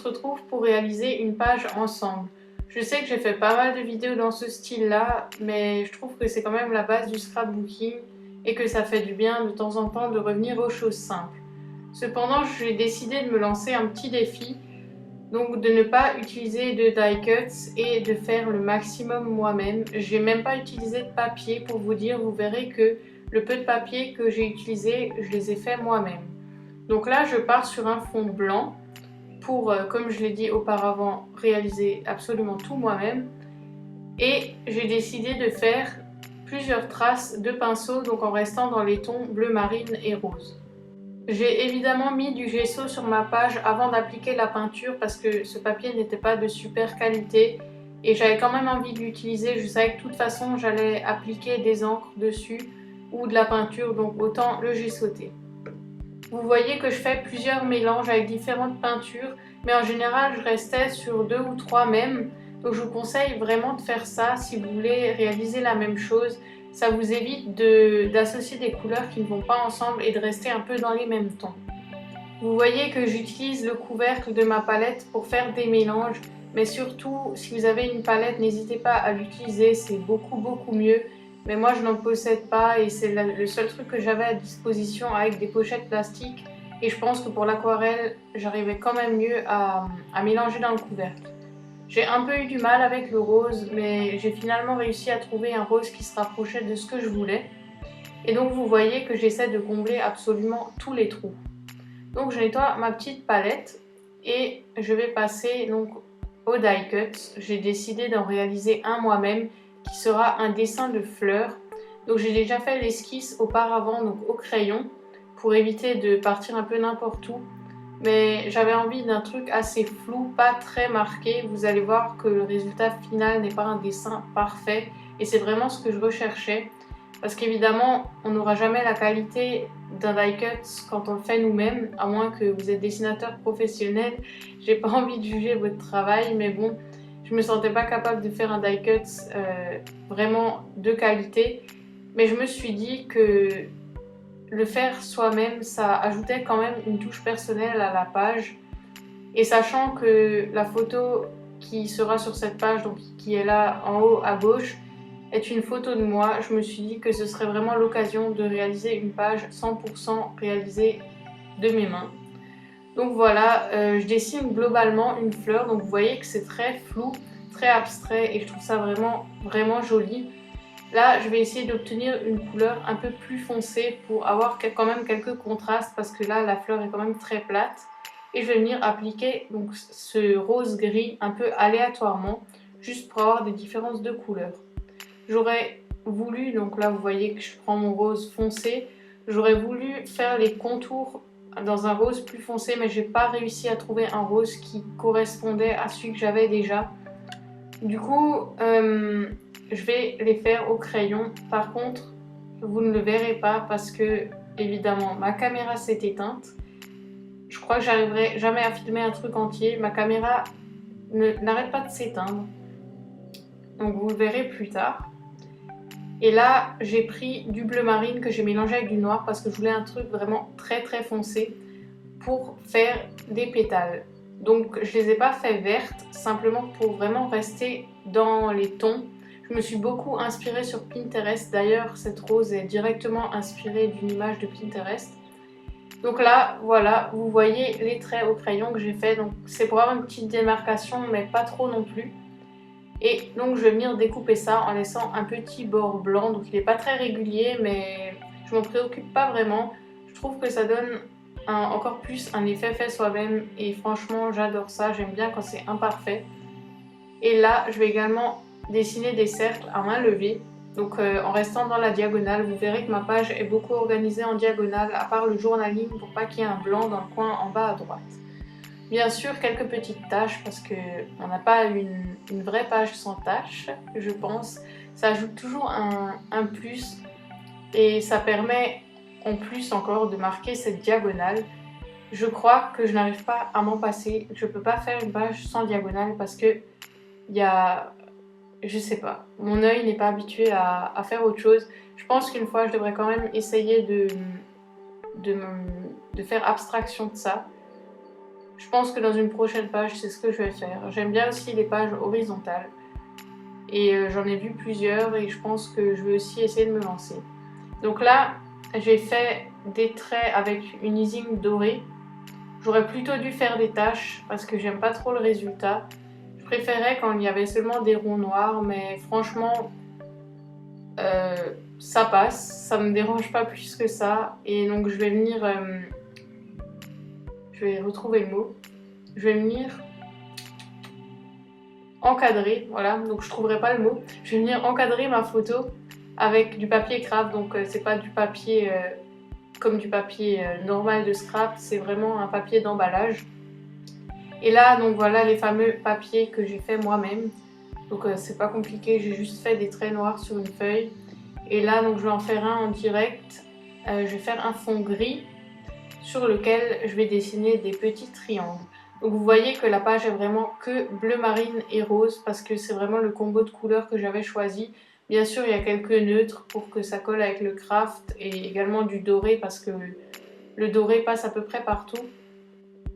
retrouve pour réaliser une page ensemble. Je sais que j'ai fait pas mal de vidéos dans ce style-là, mais je trouve que c'est quand même la base du scrapbooking et que ça fait du bien de temps en temps de revenir aux choses simples. Cependant, j'ai décidé de me lancer un petit défi, donc de ne pas utiliser de die cuts et de faire le maximum moi-même. J'ai même pas utilisé de papier pour vous dire, vous verrez que le peu de papier que j'ai utilisé, je les ai fait moi-même. Donc là, je pars sur un fond blanc pour, comme je l'ai dit auparavant, réaliser absolument tout moi-même. Et j'ai décidé de faire plusieurs traces de pinceau, donc en restant dans les tons bleu marine et rose. J'ai évidemment mis du gesso sur ma page avant d'appliquer la peinture parce que ce papier n'était pas de super qualité et j'avais quand même envie de l'utiliser. Je savais que de toute façon j'allais appliquer des encres dessus ou de la peinture, donc autant le gessoter. Vous voyez que je fais plusieurs mélanges avec différentes peintures, mais en général je restais sur 2 ou 3 même. Donc je vous conseille vraiment de faire ça si vous voulez réaliser la même chose. Ça vous évite d'associer des couleurs qui ne vont pas ensemble et de rester un peu dans les mêmes tons. Vous voyez que j'utilise le couvercle de ma palette pour faire des mélanges, mais surtout si vous avez une palette, n'hésitez pas à l'utiliser, c'est beaucoup mieux. Mais moi je n'en possède pas et c'est le seul truc que j'avais à disposition avec des pochettes plastiques. Et je pense que pour l'aquarelle, j'arrivais quand même mieux à mélanger dans le couvercle. J'ai un peu eu du mal avec le rose, mais j'ai finalement réussi à trouver un rose qui se rapprochait de ce que je voulais. Et donc vous voyez que j'essaie de combler absolument tous les trous. Donc je nettoie ma petite palette et je vais passer donc au die cut. J'ai décidé d'en réaliser un moi-même qui sera un dessin de fleurs. Donc j'ai déjà fait l'esquisse auparavant donc au crayon pour éviter de partir un peu n'importe où. Mais j'avais envie d'un truc assez flou, pas très marqué. Vous allez voir que le résultat final n'est pas un dessin parfait et c'est vraiment ce que je recherchais. Parce qu'évidemment, on n'aura jamais la qualité d'un die cut quand on le fait nous-mêmes, à moins que vous êtes dessinateur professionnel. J'ai pas envie de juger votre travail, mais bon, je me sentais pas capable de faire un die cut vraiment de qualité. Mais je me suis dit que le faire soi-même, ça ajoutait quand même une touche personnelle à la page. Et sachant que la photo qui sera sur cette page, donc qui est là en haut à gauche, est une photo de moi, je me suis dit que ce serait vraiment l'occasion de réaliser une page 100% réalisée de mes mains. Donc voilà, je dessine globalement une fleur, donc vous voyez que c'est très flou, très abstrait et je trouve ça vraiment joli. Là, je vais essayer d'obtenir une couleur un peu plus foncée pour avoir quand même quelques contrastes parce que là, la fleur est quand même très plate. Et je vais venir appliquer donc ce rose gris un peu aléatoirement, juste pour avoir des différences de couleurs. J'aurais voulu, donc là vous voyez que je prends mon rose foncé, j'aurais voulu faire les contours dans un rose plus foncé, mais j'ai pas réussi à trouver un rose qui correspondait à celui que j'avais déjà. Du coup, je vais les faire au crayon. Par contre, vous ne le verrez pas parce que, évidemment, ma caméra s'est éteinte. Je crois que j'arriverai jamais à filmer un truc entier. Ma caméra n'arrête pas de s'éteindre. Donc vous le verrez plus tard. Et là, j'ai pris du bleu marine que j'ai mélangé avec du noir parce que je voulais un truc vraiment très foncé pour faire des pétales. Donc je les ai pas fait vertes, simplement pour vraiment rester dans les tons. Je me suis beaucoup inspirée sur Pinterest, d'ailleurs cette rose est directement inspirée d'une image de Pinterest. Donc là, voilà, vous voyez les traits au crayon que j'ai fait, donc c'est pour avoir une petite démarcation, mais pas trop non plus. Et donc je vais venir découper ça en laissant un petit bord blanc, donc il n'est pas très régulier, mais je m'en préoccupe pas vraiment. Je trouve que ça donne encore plus un effet fait soi-même et franchement j'adore ça, j'aime bien quand c'est imparfait. Et là je vais également dessiner des cercles à main levée, donc en restant dans la diagonale. Vous verrez que ma page est beaucoup organisée en diagonale, à part le journaling pour pas qu'il y ait un blanc dans le coin en bas à droite. Bien sûr, quelques petites taches parce qu'on n'a pas une vraie page sans taches, je pense. Ça ajoute toujours un plus et ça permet en plus encore de marquer cette diagonale. Je crois que je n'arrive pas à m'en passer. Je ne peux pas faire une page sans diagonale parce que il y a... Je sais pas, mon œil n'est pas habitué à faire autre chose. Je pense qu'une fois, je devrais quand même essayer de faire abstraction de ça. Je pense que dans une prochaine page, c'est ce que je vais faire. J'aime bien aussi les pages horizontales. Et j'en ai vu plusieurs et je pense que je vais aussi essayer de me lancer. Donc là, j'ai fait des traits avec une easing dorée. J'aurais plutôt dû faire des taches parce que j'aime pas trop le résultat. Je préférais quand il y avait seulement des ronds noirs, mais franchement, ça passe. Ça me dérange pas plus que ça. Et donc je vais venir... je vais retrouver le mot. Je vais venir encadrer, voilà, donc je trouverai pas le mot. Je vais venir encadrer ma photo avec du papier craft, donc c'est pas du papier comme du papier normal de scrap, c'est vraiment un papier d'emballage. Et là, donc voilà les fameux papiers que j'ai fait moi-même. Donc c'est pas compliqué, j'ai juste fait des traits noirs sur une feuille. Et là, donc je vais en faire un en direct. Je vais faire un fond gris sur lequel je vais dessiner des petits triangles. Donc vous voyez que la page est vraiment que bleu marine et rose parce que c'est vraiment le combo de couleurs que j'avais choisi. Bien sûr, il y a quelques neutres pour que ça colle avec le craft et également du doré parce que le doré passe à peu près partout.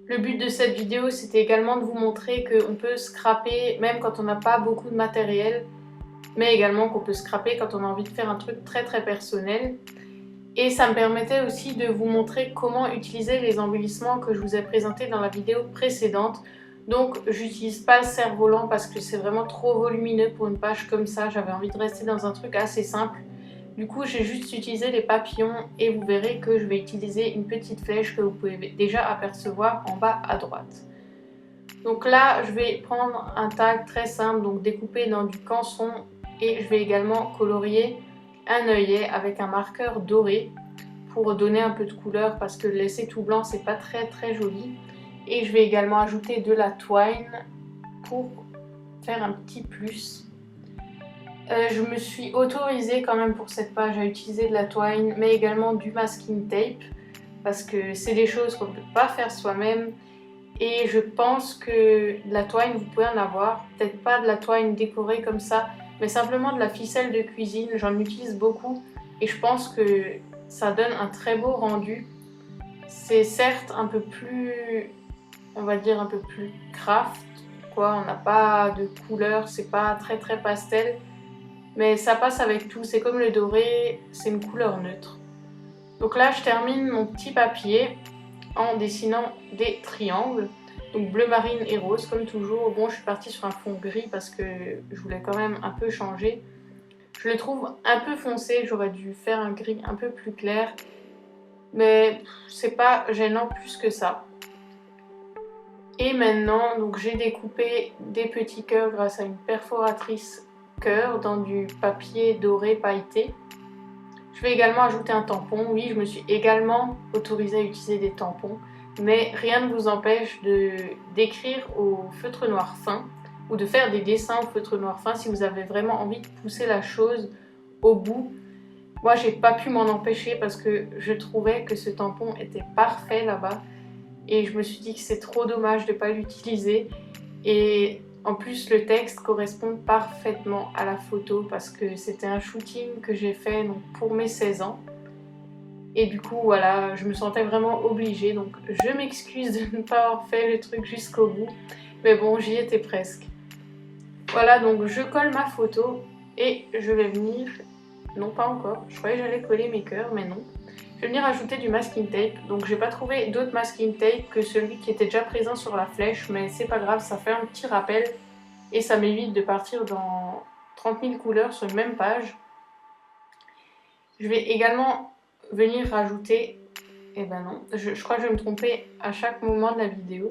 Le but de cette vidéo, c'était également de vous montrer qu'on peut scraper même quand on n'a pas beaucoup de matériel, mais également qu'on peut scraper quand on a envie de faire un truc très personnel. Et ça me permettait aussi de vous montrer comment utiliser les embellissements que je vous ai présentés dans la vidéo précédente. Donc j'utilise pas le cerf-volant parce que c'est vraiment trop volumineux pour une page comme ça. J'avais envie de rester dans un truc assez simple. Du coup j'ai juste utilisé les papillons et vous verrez que je vais utiliser une petite flèche que vous pouvez déjà apercevoir en bas à droite. Donc là je vais prendre un tag très simple, donc découpé dans du canson, et je vais également colorier un œillet avec un marqueur doré pour donner un peu de couleur parce que laisser tout blanc c'est pas très joli. Et je vais également ajouter de la twine pour faire un petit plus. Je me suis autorisée quand même pour cette page à utiliser de la twine mais également du masking tape parce que c'est des choses qu'on ne peut pas faire soi-même. Et je pense que de la twine vous pouvez en avoir, peut-être pas de la twine décorée comme ça, mais simplement de la ficelle de cuisine. J'en utilise beaucoup et je pense que ça donne un très beau rendu. C'est certes un peu plus, on va dire un peu plus craft, quoi. On n'a pas de couleur, c'est pas très pastel, mais ça passe avec tout. C'est comme le doré, c'est une couleur neutre. Donc là je termine mon petit papier en dessinant des triangles. Donc bleu marine et rose comme toujours. Bon, je suis partie sur un fond gris parce que je voulais quand même un peu changer. Je le trouve un peu foncé, j'aurais dû faire un gris un peu plus clair. Mais c'est pas gênant plus que ça. Et maintenant, donc j'ai découpé des petits cœurs grâce à une perforatrice cœur dans du papier doré pailleté. Je vais également ajouter un tampon. Oui, je me suis également autorisée à utiliser des tampons. Mais rien ne vous empêche d'écrire au feutre noir fin ou de faire des dessins au feutre noir fin si vous avez vraiment envie de pousser la chose au bout. Moi, j'ai pas pu m'en empêcher parce que je trouvais que ce tampon était parfait là-bas. Et je me suis dit que c'est trop dommage de ne pas l'utiliser. Et en plus, le texte correspond parfaitement à la photo parce que c'était un shooting que j'ai fait donc, pour mes 16 ans. Et du coup, voilà, je me sentais vraiment obligée. Donc, je m'excuse de ne pas avoir fait le truc jusqu'au bout. Mais bon, j'y étais presque. Voilà, donc je colle ma photo et je vais venir... Non, pas encore. Je croyais que j'allais coller mes cœurs, mais non. Je vais venir ajouter du masking tape. Donc j'ai pas trouvé d'autre masking tape que celui qui était déjà présent sur la flèche, mais c'est pas grave, ça fait un petit rappel et ça m'évite de partir dans 30 000 couleurs sur une même page. Je vais également venir rajouter... Eh ben non, je crois que je vais me tromper à chaque moment de la vidéo.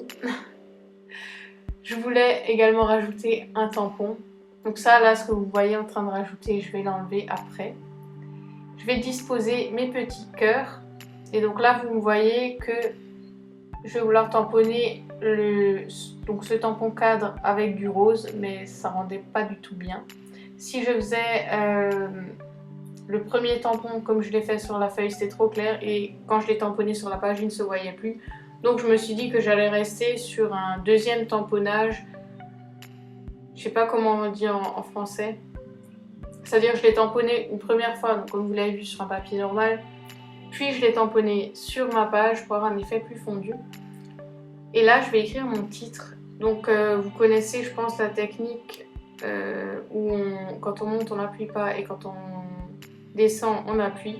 Je voulais également rajouter un tampon. Donc ça, là, ce que vous voyez en train de rajouter, je vais l'enlever après. Je vais disposer mes petits cœurs. Et donc là, vous me voyez que je vais vouloir tamponner donc ce tampon cadre avec du rose, mais ça rendait pas du tout bien. Si je faisais le premier tampon comme je l'ai fait sur la feuille, c'était trop clair. Et quand je l'ai tamponné sur la page, il ne se voyait plus. Donc je me suis dit que j'allais rester sur un deuxième tamponnage. Je sais pas comment on dit en français. C'est-à-dire que je l'ai tamponné une première fois, donc comme vous l'avez vu sur un papier normal. Puis je l'ai tamponné sur ma page pour avoir un effet plus fondu. Et là, je vais écrire mon titre. Donc, vous connaissez, je pense, la technique où quand on monte, on n'appuie pas et quand on descend, on appuie.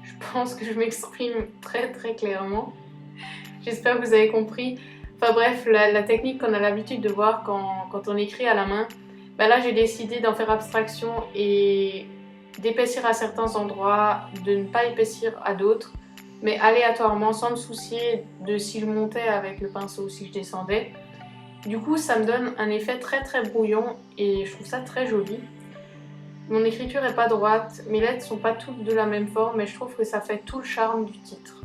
Je pense que je m'exprime très très clairement. J'espère que vous avez compris. Enfin bref, la technique qu'on a l'habitude de voir quand on écrit à la main. Ben là, j'ai décidé d'en faire abstraction et d'épaissir à certains endroits, de ne pas épaissir à d'autres, mais aléatoirement, sans me soucier de si je montais avec le pinceau ou si je descendais. Du coup, ça me donne un effet très très brouillon et je trouve ça très joli. Mon écriture est pas droite, mes lettres sont pas toutes de la même forme, mais je trouve que ça fait tout le charme du titre.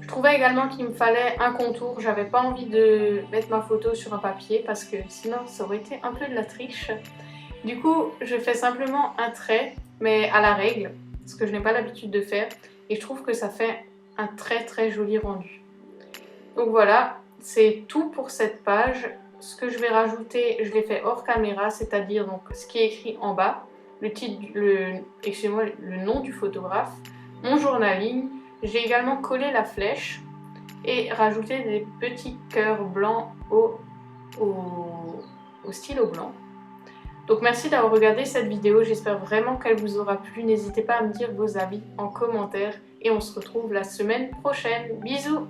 Je trouvais également qu'il me fallait un contour, j'avais pas envie de mettre ma photo sur un papier parce que sinon ça aurait été un peu de la triche. Du coup, je fais simplement un trait, mais à la règle, ce que je n'ai pas l'habitude de faire, et je trouve que ça fait un très très joli rendu. Donc voilà, c'est tout pour cette page. Ce que je vais rajouter, je l'ai fait hors caméra, c'est-à-dire donc ce qui est écrit en bas, le titre, excusez-moi, le nom du photographe, mon journaling. J'ai également collé la flèche et rajouté des petits cœurs blancs au stylo blanc. Donc merci d'avoir regardé cette vidéo, j'espère vraiment qu'elle vous aura plu. N'hésitez pas à me dire vos avis en commentaire et on se retrouve la semaine prochaine. Bisous!